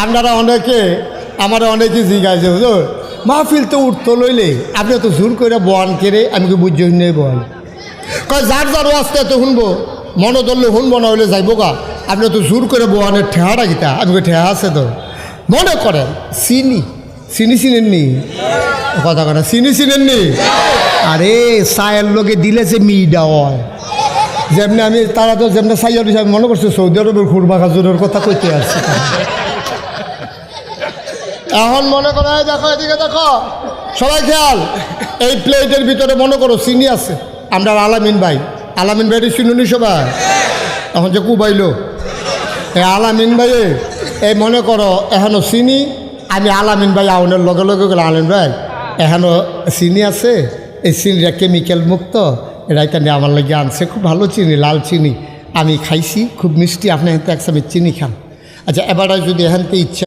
আপনারা অনেকে আমার অনেকে জিজ্ঞাসা হুজুর মাহফিল তো উঠতো লইলে আপনি তো জোর করে বয়ান কেড়ে আমি কি বুঝছি নেই বয়ান কয় যার যার আসতে তো শুনবো মনে ধরলে শুনবো না হইলে যাইব গা আপনি তো জোর করে বয়ানের ঠেহাটা গীতা আমি ঠেহা আছে তো মনে করেন চিনি চিনেননি কথা কথা চিনেননি আরে চায়ের লোকে দিলে যে মিডা হয় যেমনি আমি তারা তো যেমনি সাইয়ার হিসাবে মনে করছে সৌদি আরবের খুরমা খাজুরের কথা কইতে আসছি এখন মনে করো দেখো এদিকে দেখো সবাই খেয়াল এই প্লেটের ভিতরে মনে করো চিনি আছে আমরা আলামিন ভাই চিনুনি সবাই এখন যে কুবাইল এই আলামিন ভাই এই মনে করো এখনও চিনি আমি আলামিন ভাই আউনের লগে লগে গেলে আলামিন ভাই এখনও চিনি আছে এই চিনিটা কেমিক্যাল মুক্ত এটা এখানে আমার লাগে আনছে খুব ভালো চিনি লাল চিনি আমি খাইছি খুব মিষ্টি আপনি এখান থেকে এক চামচ চিনি খান আচ্ছা এবারে যদি এখান থেকে ইচ্ছা